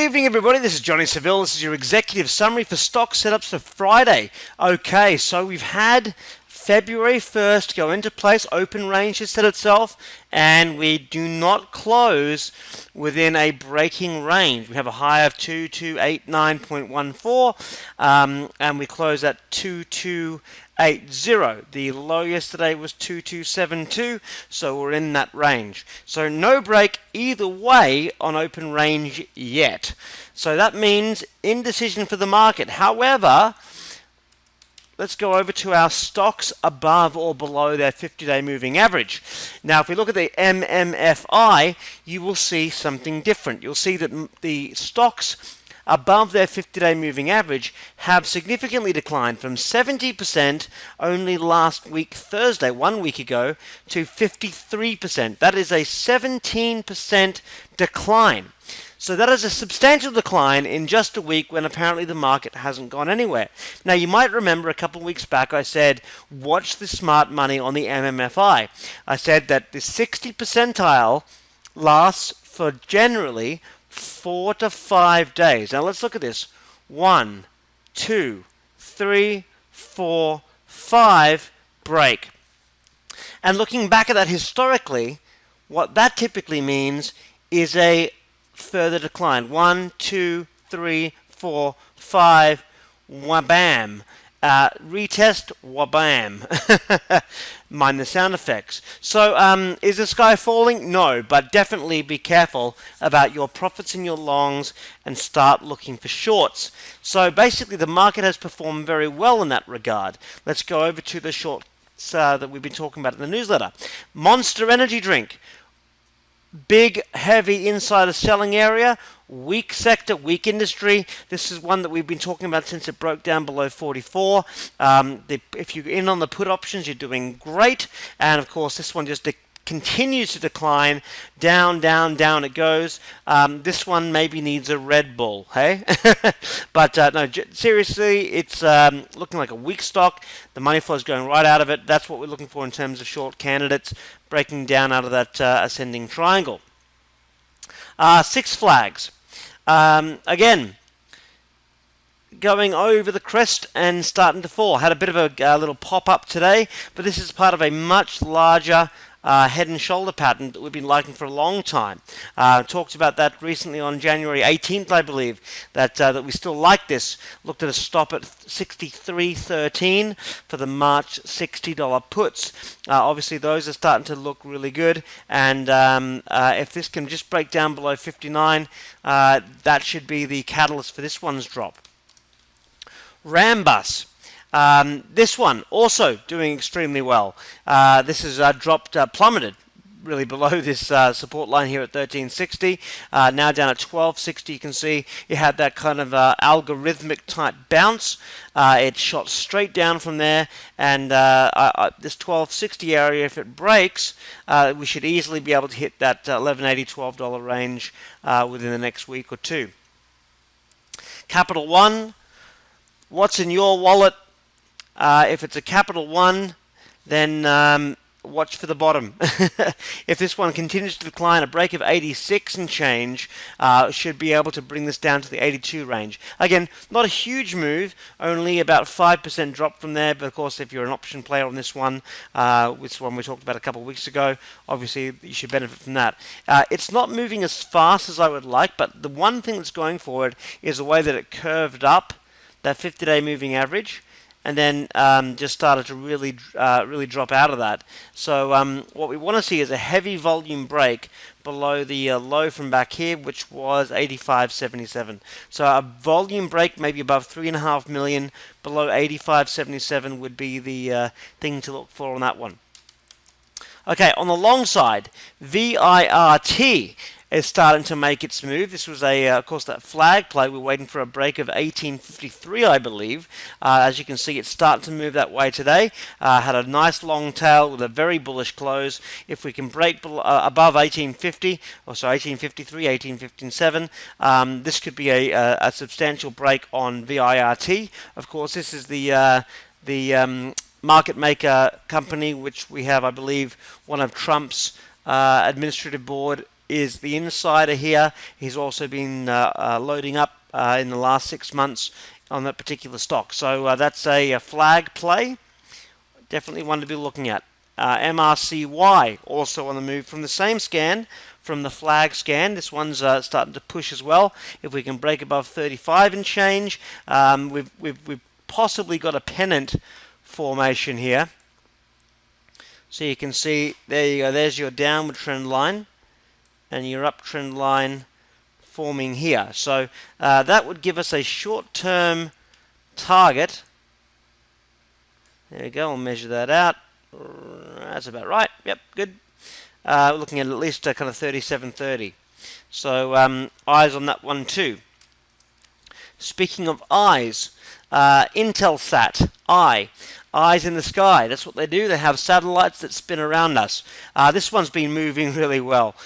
evening, everybody. This is Johnny Seville. This is your executive summary for stock setups for Friday. Okay, so we've had February 1st go into place. Open range has set itself, and we do not close within a breaking range. We have a high of 2289.14, and we close at 2280. The low yesterday was 2272, so we're in that range. So no break either way on open range yet. So that means indecision for the market. However, let's go over to our stocks above or below their 50-day moving average. Now, if we look at the MMFI, you will see something different. You'll see that the stocks above their 50-day moving average have significantly declined from 70% only last week, Thursday, 1 week ago, to 53%. That is a 17% decline. So that is a substantial decline in just a week when apparently the market hasn't gone anywhere. Now, you might remember a couple of weeks back I said, watch the smart money on the MMFI. I said that the 60 percentile lasts for generally 4 to 5 days. Now, let's look at this. 1, 2, 3, 4, 5, break. And looking back at that historically, what that typically means is a further decline. 1, 2, 3, 4, 5, wabam. Retest, wabam. Mind the sound effects. So, is the sky falling? No, but definitely be careful about your profits and your longs and start looking for shorts. So basically the market has performed very well in that regard. Let's go over to the shorts that we've been talking about in the newsletter. Monster Energy Drink. Big, heavy insider selling area, weak sector, weak industry. This is one that we've been talking about since it broke down below 44. If you're in on the put options, you're doing great. And of course, this one just continues to decline. Down, down, down it goes. This one maybe needs a Red Bull, hey? But no, seriously, it's looking like a weak stock. The money flow is going right out of it. That's what we're looking for in terms of short candidates, breaking down out of that ascending triangle. Six Flags. Again, going over the crest and starting to fall. Had a bit of a little pop-up today, but this is part of a much larger head and shoulder pattern that we've been liking for a long time. Talked about that recently on January 18th, I believe, that we still like this. Looked at a stop at 63.13 for the March $60 puts. Obviously, those are starting to look really good, and if this can just break down below 59, that should be the catalyst for this one's drop. Rambus. This one also doing extremely well. This has plummeted really below this support line here at 1360. Now down at 1260, you can see you had that kind of algorithmic type bounce. It shot straight down from there, and this 1260 area, if it breaks, we should easily be able to hit that $11.80, $12 range within the next week or two. Capital One. What's in your wallet? If it's a Capital One, then watch for the bottom. If this one continues to decline, a break of 86 and change should be able to bring this down to the 82 range. Again, not a huge move, only about 5% drop from there, but of course if you're an option player on this one, which one we talked about a couple of weeks ago, obviously you should benefit from that. It's not moving as fast as I would like, but the one thing that's going forward is the way that it curved up that 50-day moving average, and then just started to really drop out of that. So what we want to see is a heavy volume break below the low from back here, which was 85.77. So a volume break maybe above 3.5 million, below 85.77 would be the thing to look for on that one. Okay, on the long side, VIRT is starting to make its move. This was of course, that flag play. We're waiting for a break of 1853, I believe. As you can see, it's starting to move that way today. Had a nice long tail with a very bullish close. If we can break above 1850, or sorry, 1853, 1857, this could be a substantial break on VIRT. Of course, this is the market maker company, which we have, I believe, one of Trump's administrative board is the insider here. He's also been loading up in the last 6 months on that particular stock. So that's a flag play. Definitely one to be looking at. MRCY also on the move from the same scan, from the flag scan. This one's starting to push as well. If we can break above 35 and change, we've possibly got a pennant formation here. So you can see, there you go, there's your downward trend line and your uptrend line forming here. So that would give us a short-term target. There we go, I'll measure that out. That's about right. Yep, good. Looking at least kind of 37.30. So eyes on that one too. Speaking of eyes, Intelsat, eyes in the sky. That's what they do. They have satellites that spin around us. This one's been moving really well.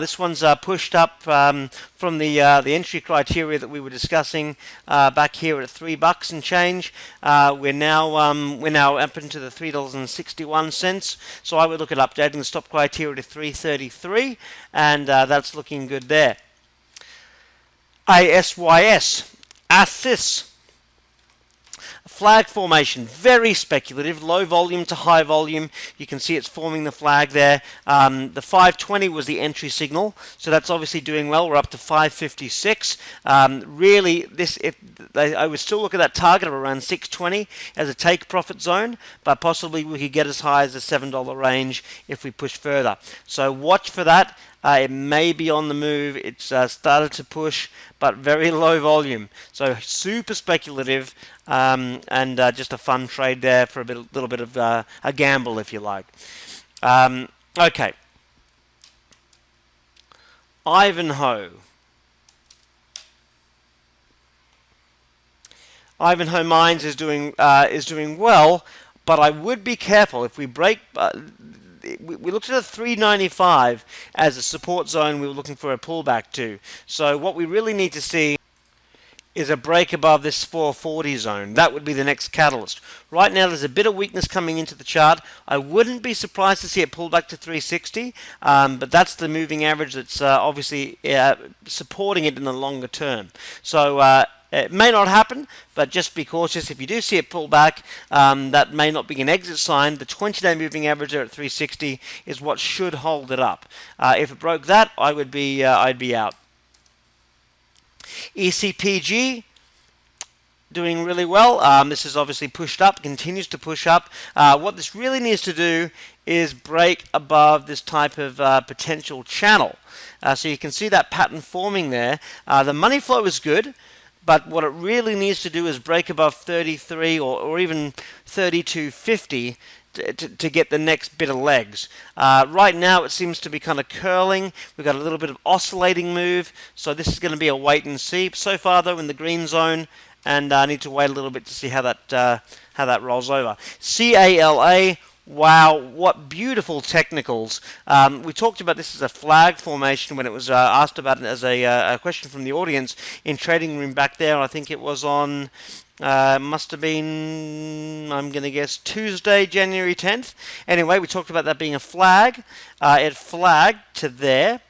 This one's pushed up from the entry criteria that we were discussing back here at $3 and change. We're now up into the $3.61. So I would look at updating the stop criteria to 333, and that's looking good there. ASYS. Flag formation, very speculative, low volume to high volume. You can see it's forming the flag there. The 520 was the entry signal, so that's obviously doing well. We're up to 556. Really, I would still look at that target of around 620 as a take profit zone, but possibly we could get as high as the $7 range if we push further. So watch for that. It may be on the move. It's started to push, but very low volume. So super speculative, and just a fun trade there for little bit of a gamble, if you like. Okay. Ivanhoe. Ivanhoe Mines is doing well, but I would be careful if we break. We looked at a 395 as a support zone we were looking for a pullback to. So what we really need to see is a break above this 440 zone. That would be the next catalyst. Right now there's a bit of weakness coming into the chart. I wouldn't be surprised to see it pull back to 360, but that's the moving average that's obviously supporting it in the longer term. So it may not happen, but just be cautious. If you do see it pull back, that may not be an exit sign. The 20-day moving average there at 360 is what should hold it up. If it broke that, I'd be out. ECPG doing really well. This is obviously pushed up, continues to push up. What this really needs to do is break above this type of potential channel. So you can see that pattern forming there. The money flow is good, but what it really needs to do is break above 33 or even 32.50 to get the next bit of legs. Right now it seems to be kind of curling. We've got a little bit of oscillating move, so this is going to be a wait and see. So far though in the green zone, and I need to wait a little bit to see how that rolls over. CALA. Wow, what beautiful technicals. We talked about this as a flag formation when it was asked about it as a question from the audience in Trading Room back there. I think it was on, must have been, I'm going to guess, Tuesday, January 10th. Anyway, we talked about that being a flag. It flagged to there.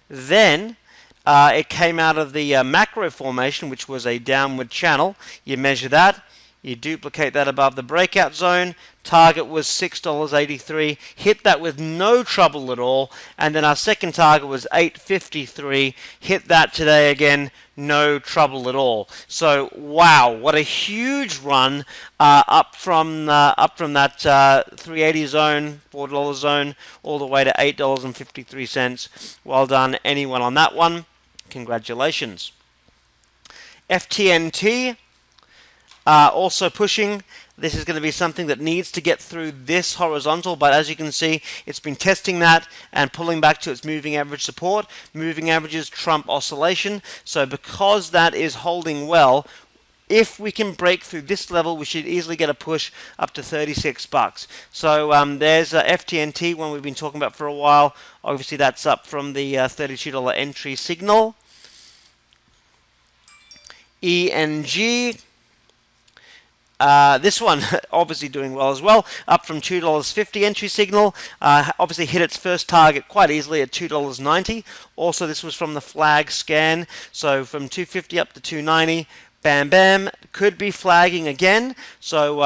Then it came out of the macro formation, which was a downward channel. You measure that. You duplicate that above the breakout zone. Target was $6.83. Hit that with no trouble at all. And then our second target was $8.53. Hit that today again, no trouble at all. So wow, what a huge run up from that 380 zone, $4 zone, all the way to $8.53. Well done, anyone on that one. Congratulations. FTNT. Also pushing. This is going to be something that needs to get through this horizontal, but as you can see, it's been testing that and pulling back to its moving average support. Moving averages trump oscillation, so because that is holding well, if we can break through this level, we should easily get a push up to $36. So there's FTNT, one we've been talking about for a while. Obviously that's up from the $32 entry signal. ENG. This one obviously doing well as well, up from $2.50 entry signal. Obviously hit its first target quite easily at $2.90. Also, this was from the flag scan, so from $2.50 up to $2.90. Bam, bam, could be flagging again. So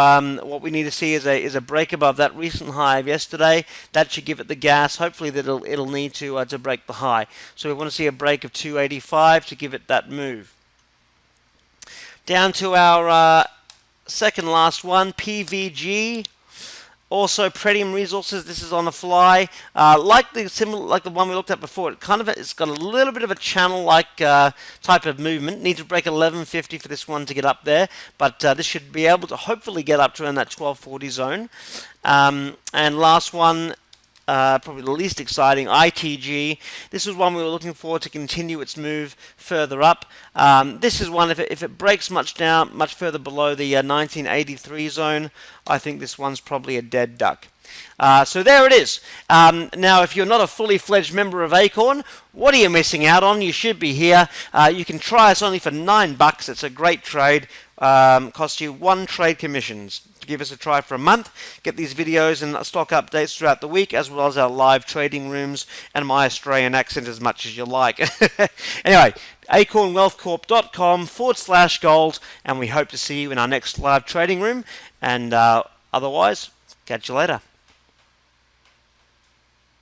what we need to see is a break above that recent high of yesterday. That should give it the gas. Hopefully that it'll need to break the high. So we want to see a break of 285 to give it that move. Down to our second last one, PVG. Also, Pretium Resources. This is on the fly, like the one we looked at before. It's got a little bit of a channel-like type of movement. Need to break 1150 for this one to get up there, but this should be able to hopefully get up to around that 1240 zone. And last one, probably the least exciting, ITG. This is one we were looking for to continue its move further up. This is one, if it breaks much further below the 1983 zone, I think this one's probably a dead duck. So there it is. Now, if you're not a fully fledged member of Acorn, what are you missing out on? You should be here. You can try us only for $9. It's a great trade. Costs you 1 trade commissions. Give us a try for a month. Get these videos and stock updates throughout the week, as well as our live trading rooms and my Australian accent as much as you like. Anyway, acornwealthcorp.com/gold, and we hope to see you in our next live trading room. And otherwise, catch you later.